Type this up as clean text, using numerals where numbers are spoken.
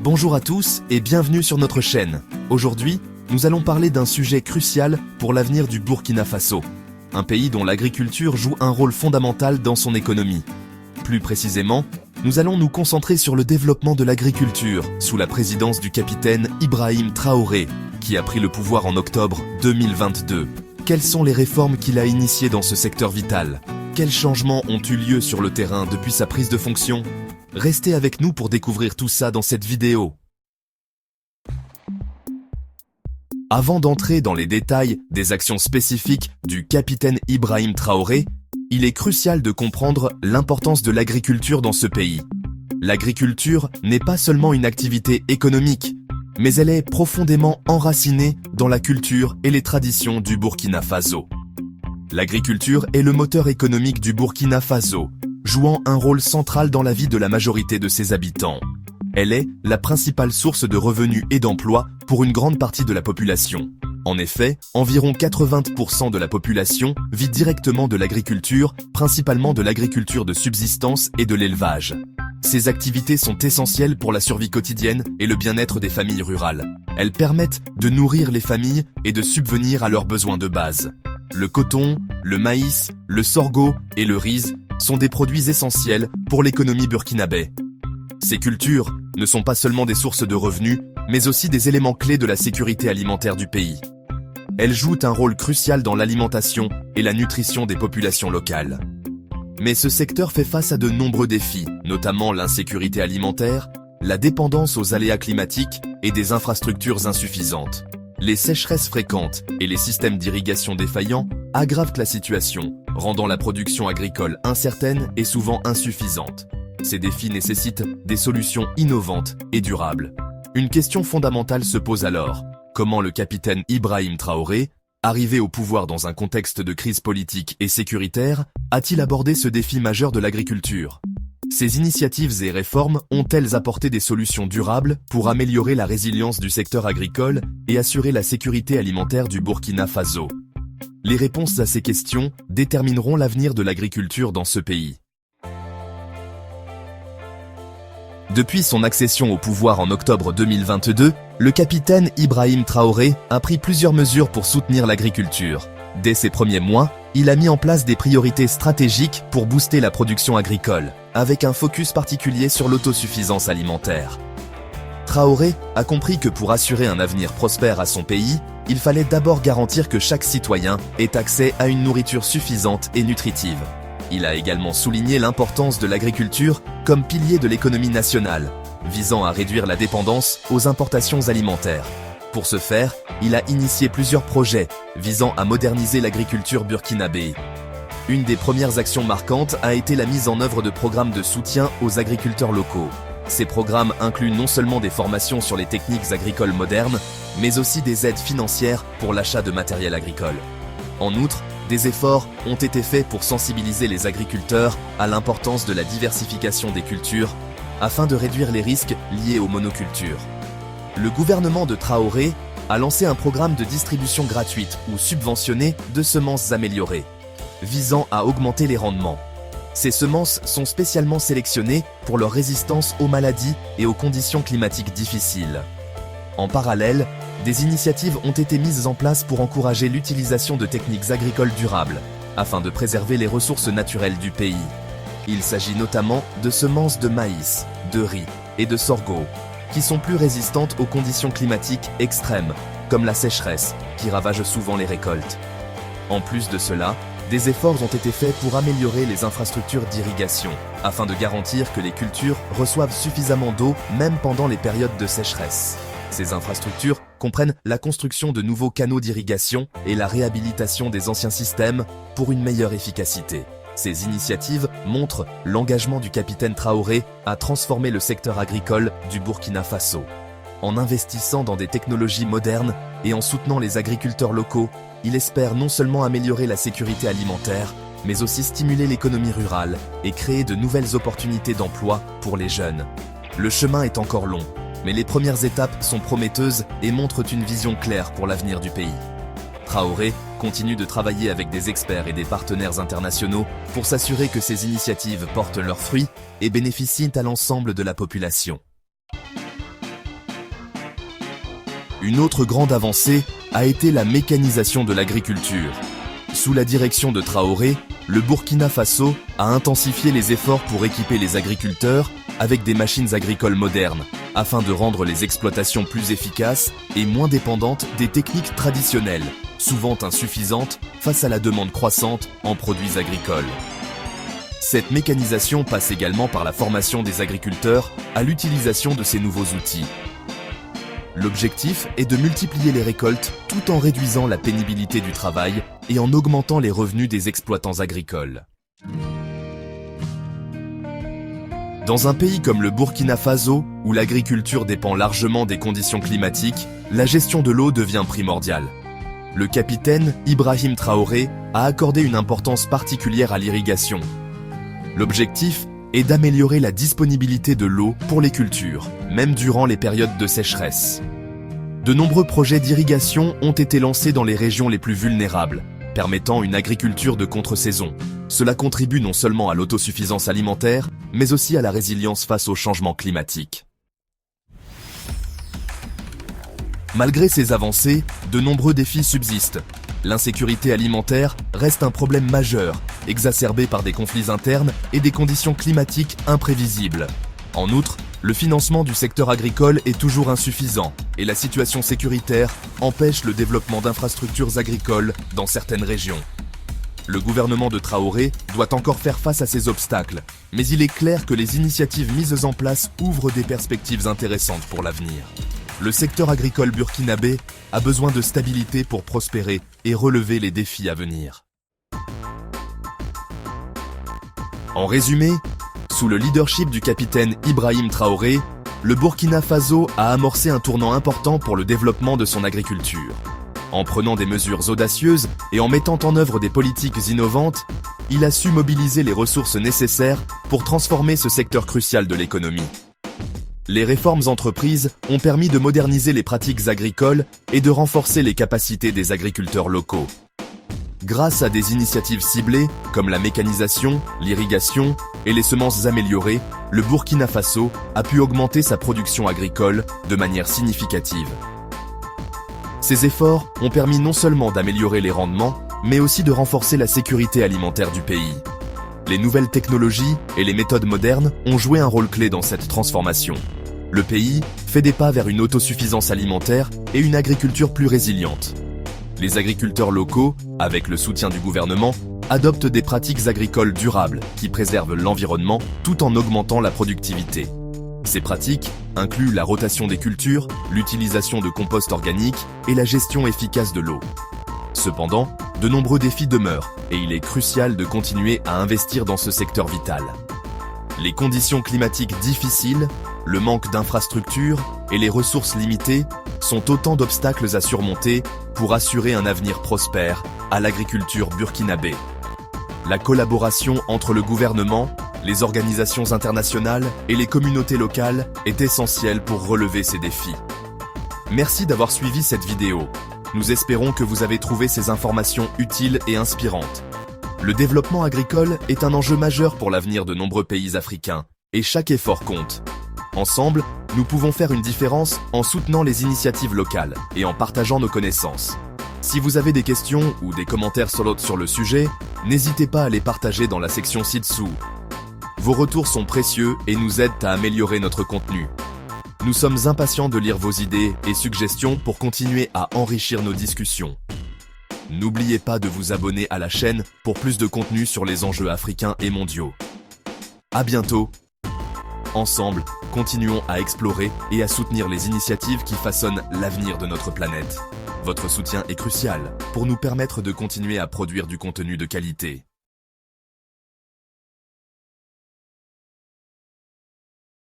Bonjour à tous et bienvenue sur notre chaîne. Aujourd'hui, nous allons parler d'un sujet crucial pour l'avenir du Burkina Faso, un pays dont l'agriculture joue un rôle fondamental dans son économie. Plus précisément, nous allons nous concentrer sur le développement de l'agriculture sous la présidence du capitaine Ibrahim Traoré, qui a pris le pouvoir en octobre 2022. Quelles sont les réformes qu'il a initiées dans ce secteur vital? Quels changements ont eu lieu sur le terrain depuis sa prise de fonction? Restez avec nous pour découvrir tout ça dans cette vidéo. Avant d'entrer dans les détails des actions spécifiques du capitaine Ibrahim Traoré, il est crucial de comprendre l'importance de l'agriculture dans ce pays. L'agriculture n'est pas seulement une activité économique, mais elle est profondément enracinée dans la culture et les traditions du Burkina Faso. L'agriculture est le moteur économique du Burkina Faso, jouant un rôle central dans la vie de la majorité de ses habitants. Elle est la principale source de revenus et d'emplois pour une grande partie de la population. En effet, environ 80% de la population vit directement de l'agriculture, principalement de l'agriculture de subsistance et de l'élevage. Ces activités sont essentielles pour la survie quotidienne et le bien-être des familles rurales. Elles permettent de nourrir les familles et de subvenir à leurs besoins de base. Le coton, le maïs, le sorgho et le riz sont des produits essentiels pour l'économie burkinabé. Ces cultures ne sont pas seulement des sources de revenus, mais aussi des éléments clés de la sécurité alimentaire du pays. Elles jouent un rôle crucial dans l'alimentation et la nutrition des populations locales. Mais ce secteur fait face à de nombreux défis, notamment l'insécurité alimentaire, la dépendance aux aléas climatiques et des infrastructures insuffisantes. Les sécheresses fréquentes et les systèmes d'irrigation défaillants aggravent la situation, rendant la production agricole incertaine et souvent insuffisante. Ces défis nécessitent des solutions innovantes et durables. Une question fondamentale se pose alors. Comment le capitaine Ibrahim Traoré, arrivé au pouvoir dans un contexte de crise politique et sécuritaire, a-t-il abordé ce défi majeur de l'agriculture? Ces initiatives et réformes ont-elles apporté des solutions durables pour améliorer la résilience du secteur agricole et assurer la sécurité alimentaire du Burkina Faso? Les réponses à ces questions détermineront l'avenir de l'agriculture dans ce pays. Depuis son accession au pouvoir en octobre 2022, le capitaine Ibrahim Traoré a pris plusieurs mesures pour soutenir l'agriculture. Dès ses premiers mois, il a mis en place des priorités stratégiques pour booster la production agricole, avec un focus particulier sur l'autosuffisance alimentaire. Traoré a compris que pour assurer un avenir prospère à son pays, il fallait d'abord garantir que chaque citoyen ait accès à une nourriture suffisante et nutritive. Il a également souligné l'importance de l'agriculture comme pilier de l'économie nationale, visant à réduire la dépendance aux importations alimentaires. Pour ce faire, il a initié plusieurs projets visant à moderniser l'agriculture burkinabé. Une des premières actions marquantes a été la mise en œuvre de programmes de soutien aux agriculteurs locaux. Ces programmes incluent non seulement des formations sur les techniques agricoles modernes, mais aussi des aides financières pour l'achat de matériel agricole. En outre, des efforts ont été faits pour sensibiliser les agriculteurs à l'importance de la diversification des cultures afin de réduire les risques liés aux monocultures. Le gouvernement de Traoré a lancé un programme de distribution gratuite ou subventionnée de semences améliorées, visant à augmenter les rendements. Ces semences sont spécialement sélectionnées pour leur résistance aux maladies et aux conditions climatiques difficiles. En parallèle, des initiatives ont été mises en place pour encourager l'utilisation de techniques agricoles durables, afin de préserver les ressources naturelles du pays. Il s'agit notamment de semences de maïs, de riz et de sorgho, qui sont plus résistantes aux conditions climatiques extrêmes, comme la sécheresse, qui ravage souvent les récoltes. En plus de cela, des efforts ont été faits pour améliorer les infrastructures d'irrigation, afin de garantir que les cultures reçoivent suffisamment d'eau même pendant les périodes de sécheresse. Ces infrastructures comprennent la construction de nouveaux canaux d'irrigation et la réhabilitation des anciens systèmes pour une meilleure efficacité. Ces initiatives montrent l'engagement du capitaine Traoré à transformer le secteur agricole du Burkina Faso. En investissant dans des technologies modernes et en soutenant les agriculteurs locaux, il espère non seulement améliorer la sécurité alimentaire, mais aussi stimuler l'économie rurale et créer de nouvelles opportunités d'emploi pour les jeunes. Le chemin est encore long, mais les premières étapes sont prometteuses et montrent une vision claire pour l'avenir du pays. Traoré continue de travailler avec des experts et des partenaires internationaux pour s'assurer que ces initiatives portent leurs fruits et bénéficient à l'ensemble de la population. Une autre grande avancée a été la mécanisation de l'agriculture. Sous la direction de Traoré, le Burkina Faso a intensifié les efforts pour équiper les agriculteurs avec des machines agricoles modernes, afin de rendre les exploitations plus efficaces et moins dépendantes des techniques traditionnelles, souvent insuffisantes face à la demande croissante en produits agricoles. Cette mécanisation passe également par la formation des agriculteurs à l'utilisation de ces nouveaux outils. L'objectif est de multiplier les récoltes tout en réduisant la pénibilité du travail et en augmentant les revenus des exploitants agricoles. Dans un pays comme le Burkina Faso, où l'agriculture dépend largement des conditions climatiques, la gestion de l'eau devient primordiale. Le capitaine Ibrahim Traoré a accordé une importance particulière à l'irrigation. L'objectif est d'améliorer la disponibilité de l'eau pour les cultures, même durant les périodes de sécheresse. De nombreux projets d'irrigation ont été lancés dans les régions les plus vulnérables, permettant une agriculture de contre-saison. Cela contribue non seulement à l'autosuffisance alimentaire, mais aussi à la résilience face au changement climatique. Malgré ces avancées, de nombreux défis subsistent. L'insécurité alimentaire reste un problème majeur, exacerbé par des conflits internes et des conditions climatiques imprévisibles. En outre, le financement du secteur agricole est toujours insuffisant et la situation sécuritaire empêche le développement d'infrastructures agricoles dans certaines régions. Le gouvernement de Traoré doit encore faire face à ces obstacles, mais il est clair que les initiatives mises en place ouvrent des perspectives intéressantes pour l'avenir. Le secteur agricole burkinabé a besoin de stabilité pour prospérer et relever les défis à venir. En résumé, sous le leadership du capitaine Ibrahim Traoré, le Burkina Faso a amorcé un tournant important pour le développement de son agriculture. En prenant des mesures audacieuses et en mettant en œuvre des politiques innovantes, il a su mobiliser les ressources nécessaires pour transformer ce secteur crucial de l'économie. Les réformes entreprises ont permis de moderniser les pratiques agricoles et de renforcer les capacités des agriculteurs locaux. Grâce à des initiatives ciblées, comme la mécanisation, l'irrigation et les semences améliorées, le Burkina Faso a pu augmenter sa production agricole de manière significative. Ces efforts ont permis non seulement d'améliorer les rendements, mais aussi de renforcer la sécurité alimentaire du pays. Les nouvelles technologies et les méthodes modernes ont joué un rôle clé dans cette transformation. Le pays fait des pas vers une autosuffisance alimentaire et une agriculture plus résiliente. Les agriculteurs locaux, avec le soutien du gouvernement, adoptent des pratiques agricoles durables qui préservent l'environnement tout en augmentant la productivité. Ces pratiques incluent la rotation des cultures, l'utilisation de compost organique et la gestion efficace de l'eau. Cependant, de nombreux défis demeurent et il est crucial de continuer à investir dans ce secteur vital. Les conditions climatiques difficiles, le manque d'infrastructures et les ressources limitées sont autant d'obstacles à surmonter pour assurer un avenir prospère à l'agriculture burkinabé. La collaboration entre le gouvernement, les organisations internationales et les communautés locales est essentielle pour relever ces défis. Merci d'avoir suivi cette vidéo. Nous espérons que vous avez trouvé ces informations utiles et inspirantes. Le développement agricole est un enjeu majeur pour l'avenir de nombreux pays africains, et chaque effort compte. Ensemble, nous pouvons faire une différence en soutenant les initiatives locales et en partageant nos connaissances. Si vous avez des questions ou des commentaires sur le sujet, n'hésitez pas à les partager dans la section ci-dessous. Vos retours sont précieux et nous aident à améliorer notre contenu. Nous sommes impatients de lire vos idées et suggestions pour continuer à enrichir nos discussions. N'oubliez pas de vous abonner à la chaîne pour plus de contenu sur les enjeux africains et mondiaux. À bientôt. Ensemble, continuons à explorer et à soutenir les initiatives qui façonnent l'avenir de notre planète. Votre soutien est crucial pour nous permettre de continuer à produire du contenu de qualité.